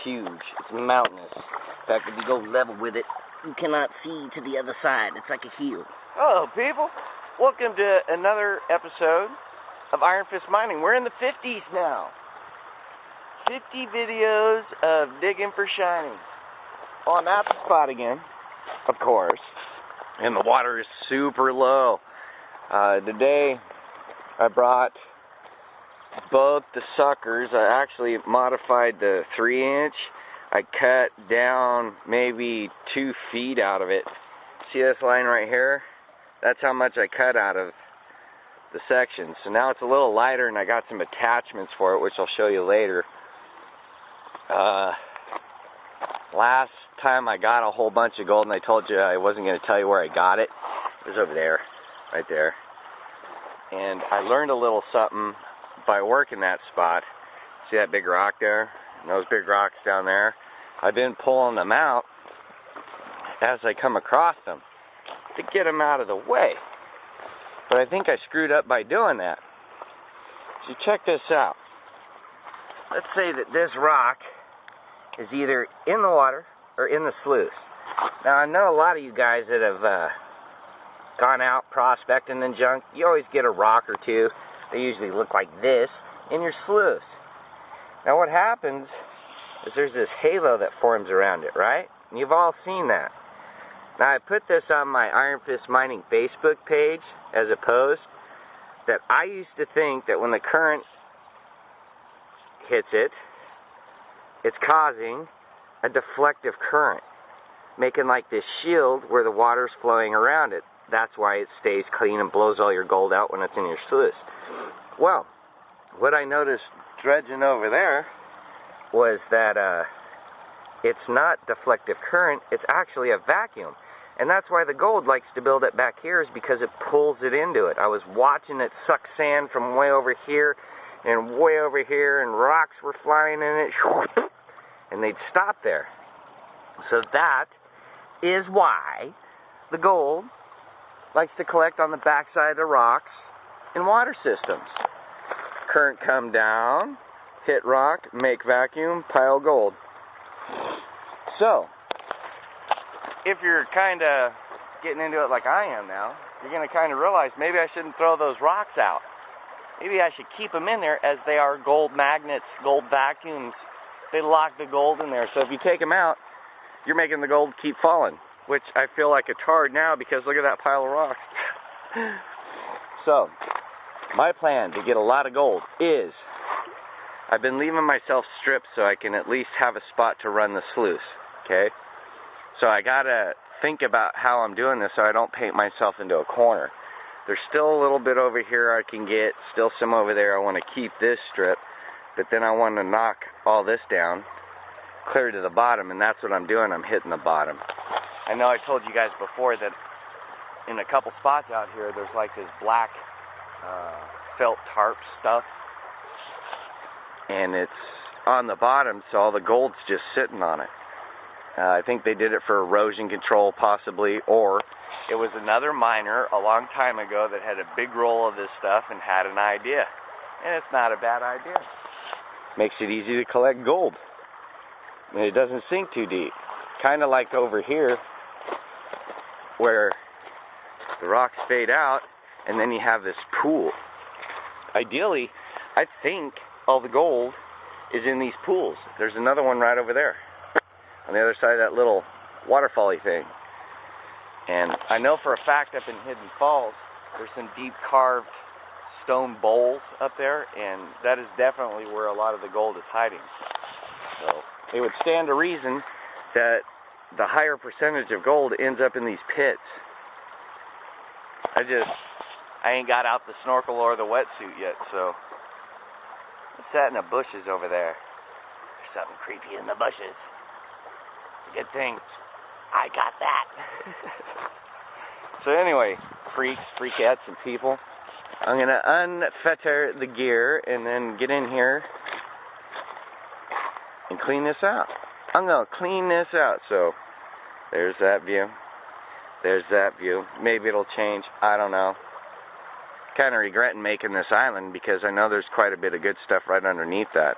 huge. It's mountainous. In fact, if you go level with it, you cannot see to the other side. It's like a hill. Hello, people. Welcome to another episode of Iron Fist Mining. We're in the 50s now. 50 videos of digging for shiny. Well, I'm at the spot again, of course, and the water is super low. Today, I brought both the suckers. I actually modified the 3-inch. I cut down maybe 2 feet out of it. See this line right here? That's how much I cut out of the section. So now it's a little lighter, and I got some attachments for it, which I'll show you later. Last time I got a whole bunch of gold, and I told you I wasn't going to tell you where I got it. It was over there, right there. And I learned a little something by working that spot. See that big rock there? And those big rocks down there? I've been pulling them out as I come across them to get them out of the way. But I think I screwed up by doing that. So check this out. Let's say that this rock is either in the water or in the sluice. Now, I know a lot of you guys that have gone out prospecting and junk, you always get a rock or two. They usually look like this in your sluice. Now, what happens is there's this halo that forms around it, right? And you've all seen that. Now, I put this on my Iron Fist Mining Facebook page as a post that I used to think that when the current hits it, it's causing a deflective current, making like this shield where the water's flowing around it. That's why it stays clean and blows all your gold out when it's in your sluice. Well, what I noticed dredging over there was that it's not deflective current, it's actually a vacuum. And that's why the gold likes to build up back here, is because it pulls it into it. I was watching it suck sand from way over here and way over here, and rocks were flying in it, and they'd stop there. So that is why the gold likes to collect on the backside of rocks in water systems. Current come down, hit rock, make vacuum, pile gold. So, if you're kind of getting into it like I am now, you're going to kind of realize maybe I shouldn't throw those rocks out. Maybe I should keep them in there, as they are gold magnets, gold vacuums. They lock the gold in there. So if you take them out, you're making the gold keep falling, which I feel like it's hard now because look at that pile of rocks. So, my plan to get a lot of gold is, I've been leaving myself stripped so I can at least have a spot to run the sluice, okay? So I gotta think about how I'm doing this so I don't paint myself into a corner. There's still a little bit over here I can get, still some over there. I want to keep this strip, but then I want to knock all this down, clear to the bottom, and that's what I'm doing. I'm hitting the bottom. I know I told you guys before that in a couple spots out here, there's like this black felt tarp stuff, and it's on the bottom, so all the gold's just sitting on it. I think they did it for erosion control, possibly, or it was another miner a long time ago that had a big roll of this stuff and had an idea. And it's not a bad idea. Makes it easy to collect gold. And it doesn't sink too deep. Kind of like over here, where the rocks fade out, and then you have this pool. Ideally, I think all the gold is in these pools. There's another one right over there, on the other side of that little waterfall-y thing. And I know for a fact up in Hidden Falls, there's some deep carved stone bowls up there, and that is definitely where a lot of the gold is hiding. So it would stand to reason that the higher percentage of gold ends up in these pits. I ain't got out the snorkel or the wetsuit yet, so I sat in the bushes over there. There's something creepy in the bushes. It's a good thing I got that. So anyway, freaks, freakettes, and people, I'm going to unfetter the gear and then get in here and clean this out. I'm going to clean this out. So there's that view. There's that view. Maybe it'll change. I don't know. Kind of regretting making this island because I know there's quite a bit of good stuff right underneath that.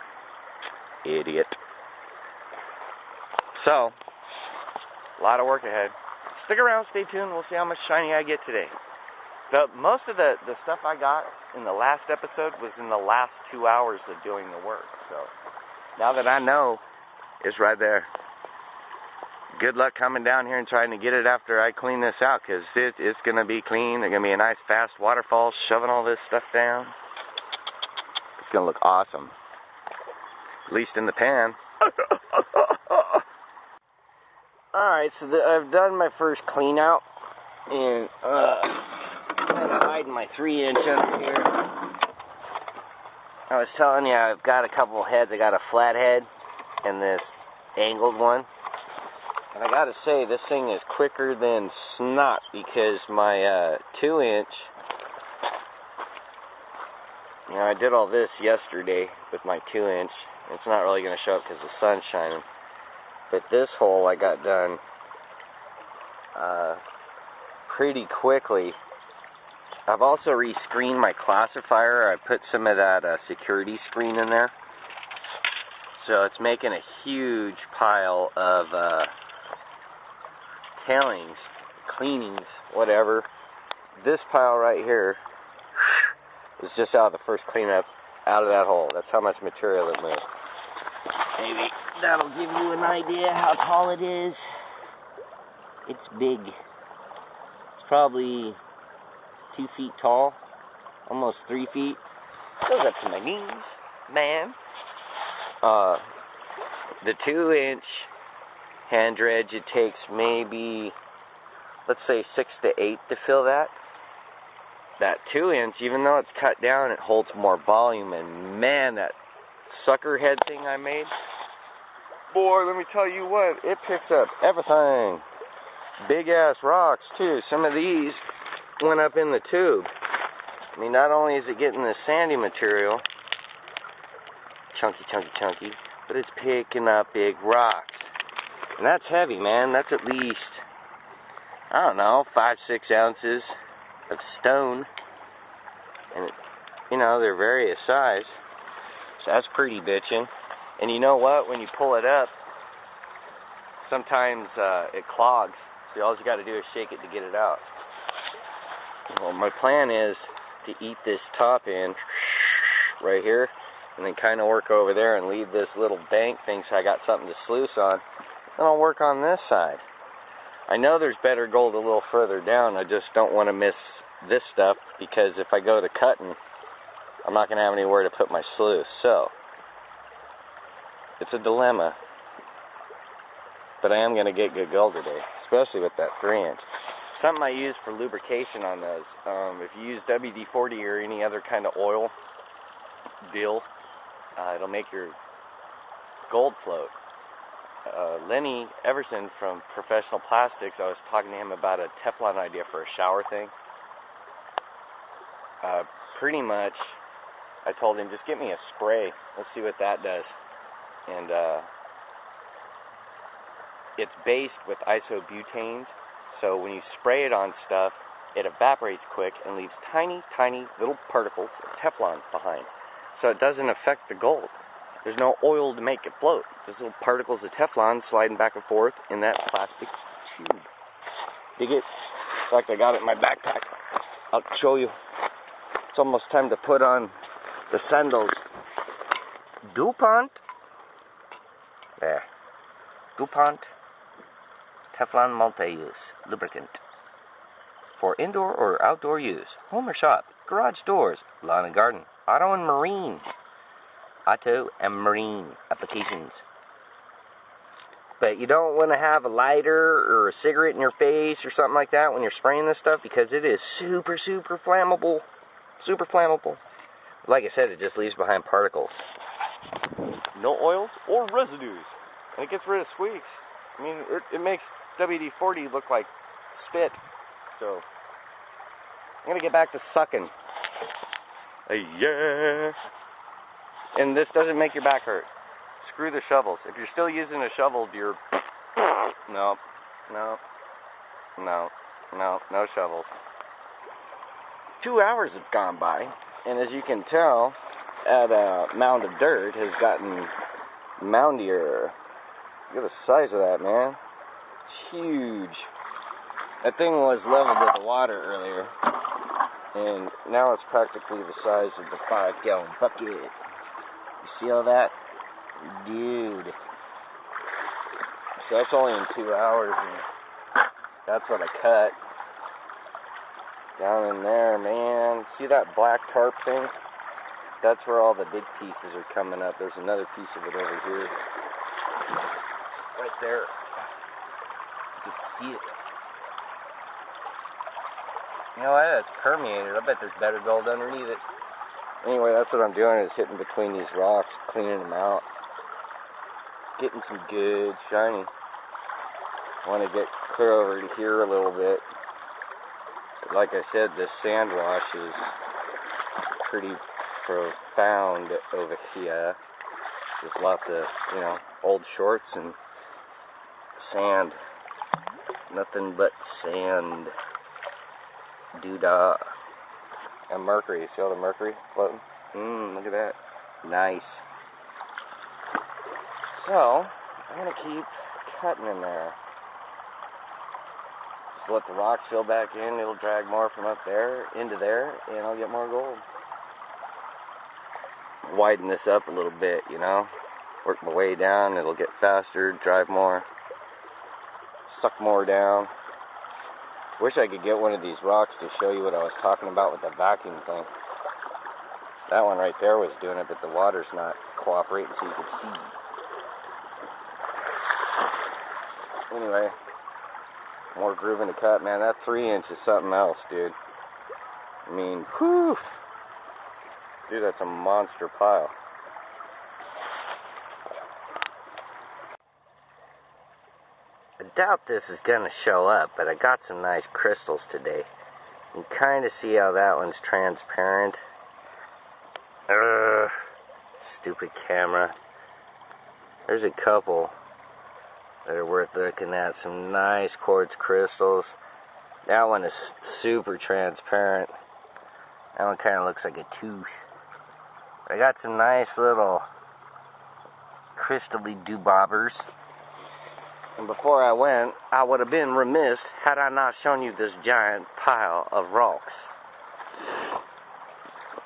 Idiot. So, a lot of work ahead. Stick around, stay tuned, we'll see how much shiny I get today. Most of the stuff I got in the last episode was in the last 2 hours of doing the work. So, now that I know, it's right there. Good luck coming down here and trying to get it after I clean this out, because it's going to be clean. There's going to be a nice fast waterfall shoving all this stuff down. It's going to look awesome. At least in the pan. Alright, so I've done my first clean out, and kind of hiding my 3-inch under here. I was telling you I've got a couple heads. I got a flat head and this angled one. And I gotta say, this thing is quicker than snot, because my 2-inch, you know, I did all this yesterday with my 2-inch. It's not really going to show up because the sun's shining. But this hole I got done pretty quickly. I've also re-screened my classifier. I put some of that security screen in there. So it's making a huge pile of tailings, cleanings, whatever. This pile right here is just out of the first cleanup out of that hole. That's how much material it moved. Maybe that'll give you an idea how tall it is. It's big. It's probably 2 feet tall, almost 3 feet. Goes up to my knees, man. The 2-inch hand dredge, it takes maybe, let's say 6 to 8 to fill that. That 2-inch, even though it's cut down, it holds more volume. And man, that sucker head thing I made, boy, let me tell you what, it picks up everything. Big ass rocks too. Some of these went up in the tube. I mean, not only is it getting the sandy material, chunky, but it's picking up big rocks. And that's heavy, man. That's at least, I don't know, 5-6 ounces of stone. And, you know, they're various size. So that's pretty bitchin'. And you know what? When you pull it up, sometimes it clogs. So all you got to do is shake it to get it out. Well, my plan is to eat this top in right here, and then kind of work over there and leave this little bank thing so I got something to sluice on. Then I'll work on this side. I know there's better gold a little further down. I just don't want to miss this stuff, because if I go to cutting, I'm not going to have anywhere to put my sluice. So, it's a dilemma. But I am going to get good gold today, especially with that 3-inch. Something I use for lubrication on those. If you use WD-40 or any other kind of oil deal, it'll make your gold float. Lenny Everson from Professional Plastics, I was talking to him about a Teflon idea for a shower thing. Pretty much, I told him, just get me a spray. Let's see what that does. And it's based with isobutanes, so when you spray it on stuff, it evaporates quick and leaves tiny, tiny little particles of Teflon behind. So it doesn't affect the gold. There's no oil to make it float. Just little particles of Teflon sliding back and forth in that plastic tube. Dig it? In fact, I got it in my backpack. I'll show you. It's almost time to put on the sandals. DuPont. There. DuPont Teflon multi-use lubricant. For indoor or outdoor use, home or shop, garage doors, lawn and garden, auto and marine. Auto and marine applications. But you don't want to have a lighter or a cigarette in your face or something like that when you're spraying this stuff, because it is super, super flammable. Super flammable. Like I said, it just leaves behind particles. No oils or residues. And it gets rid of squeaks. I mean, it makes WD-40 look like spit. So, I'm going to get back to sucking. Yeah. And this doesn't make your back hurt. Screw the shovels. If you're still using a shovel, you're... No shovels. 2 hours have gone by, and as you can tell, that mound of dirt has gotten moundier. Look at the size of that, man. It's huge. That thing was leveled with the water earlier, and now it's practically the size of the 5-gallon bucket. You see all that? Dude. So that's only in 2 hours, and that's what I cut. Down in there, man. See that black tarp thing? That's where all the big pieces are coming up. There's another piece of it over here. Right there. You can see it. You know what? It's permeated. I bet there's better gold underneath it. Anyway, that's what I'm doing, is hitting between these rocks, cleaning them out. Getting some good shiny. I want to get clear over in here a little bit. Like I said, this sand wash is pretty profound over here. There's lots of, old shorts and sand. Nothing but sand. Doodah. And mercury. See all the mercury floating? Look at that. Nice. So, I'm going to keep cutting in there. Just let the rocks fill back in. It'll drag more from up there into there, and I'll get more gold. Widen this up a little bit, Work my way down. It'll get faster, drive more, suck more down. Wish I could get one of these rocks to show you what I was talking about with the vacuum thing. That one right there was doing it, but the water's not cooperating so you can see. Anyway, more grooving to cut, man. That 3-inch is something else, dude. I mean, whew. Dude, that's a monster pile. I doubt this is gonna show up, but I got some nice crystals today. You can kind of see how that one's transparent. Stupid camera. There's a couple that are worth looking at. Some nice quartz crystals. That one is super transparent. That one kind of looks like a tooth. I got some nice little crystally doobobbers. And before I went, I would have been remiss had I not shown you this giant pile of rocks.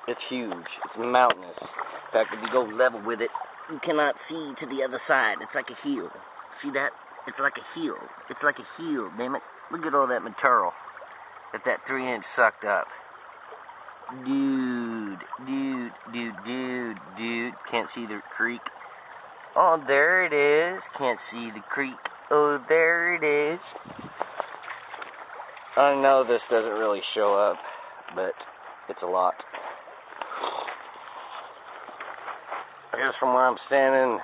It's huge. It's mountainous. In fact, if you go level with it, you cannot see to the other side. It's like a hill. See that? It's like a hill. It's like a hill, damn it. Look at all that material that 3-inch sucked up. Dude. Can't see the creek. Oh, there it is. Can't see the creek. Oh, there it is. I know this doesn't really show up, but it's a lot. I guess from where I'm standing,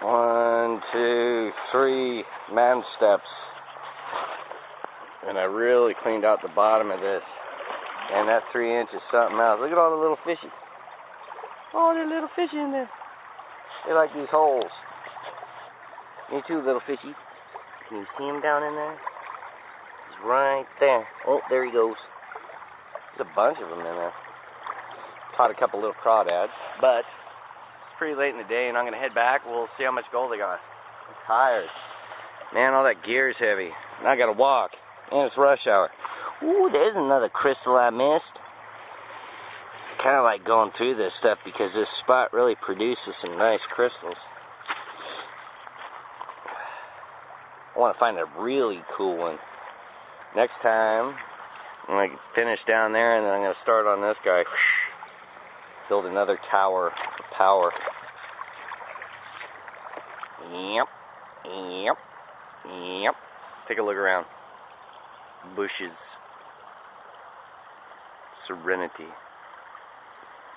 1, 2, 3 man steps. And I really cleaned out the bottom of this. And that 3-inch is something else. Look at all the little fishy. Oh, there are little fishy in there. They like these holes. Me too, little fishy. Can you see him down in there? He's right there. Oh, there he goes. There's a bunch of them in there. Caught a couple little crawdads. But it's pretty late in the day and I'm going to head back. We'll see how much gold I got. I'm tired. Man, all that gear is heavy. And I got to walk. And it's rush hour. Ooh, there's another crystal I missed. Kind of like going through this stuff because this spot really produces some nice crystals. I want to find a really cool one. Next time, I'm going to finish down there and then I'm going to start on this guy. Build another tower of power. Yep. Take a look around. Bushes. Serenity.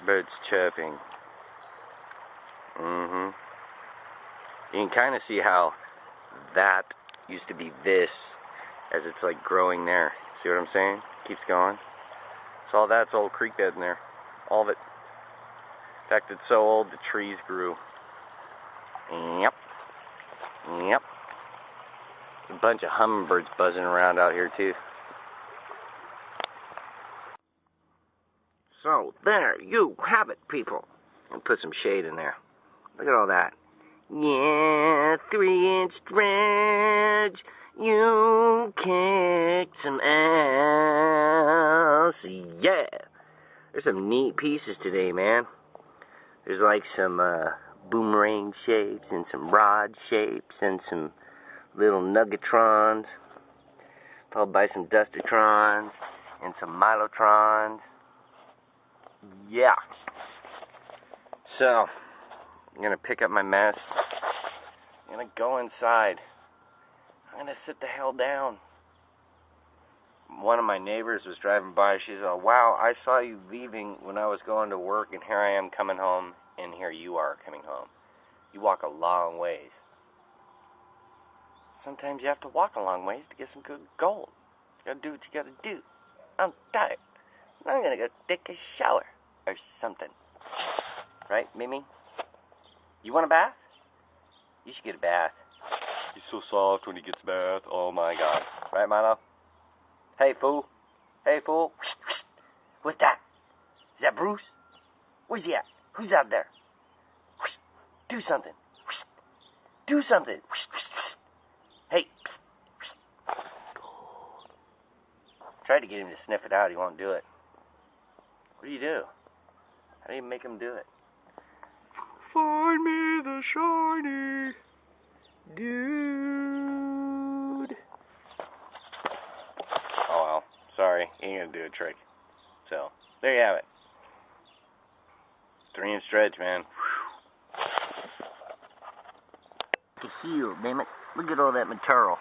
Birds chirping. You can kind of see how that used to be this as it's like growing there. See what I'm saying? Keeps going. So all that's old creek bed in there. All of it. In fact, it's so old the trees grew. Yep. A bunch of hummingbirds buzzing around out here too. So there you have it, people. And put some shade in there. Look at all that. Yeah, 3-inch dredge, you kicked some ass. Yeah. There's some neat pieces today, man. There's like some boomerang shapes and some rod shapes and some little nuggetrons, followed by some dustertrons and some milotrons. Yeah. So, I'm gonna pick up my mess. I'm gonna go inside. I'm gonna sit the hell down. One of my neighbors was driving by. She said, wow, I saw you leaving when I was going to work, and here I am coming home, and here you are coming home. You walk a long ways. Sometimes you have to walk a long ways to get some good gold. You gotta do what you gotta do. I'm tired. I'm gonna go take a shower or something. Right, Mimi? You want a bath? You should get a bath. He's so soft when he gets a bath. Oh my God. Right, Milo? Hey, fool. Hey, fool. What's that? Is that Bruce? Where's he at? Who's out there? Do something. Do something. Hey. Tried to get him to sniff it out. He won't do it. What do you do? How do you make him do it? Find me the shiny dude. Oh well, sorry, he ain't gonna do a trick. So, there you have it. 3-inch dredge, man. A heel, damn it. Look at all that material.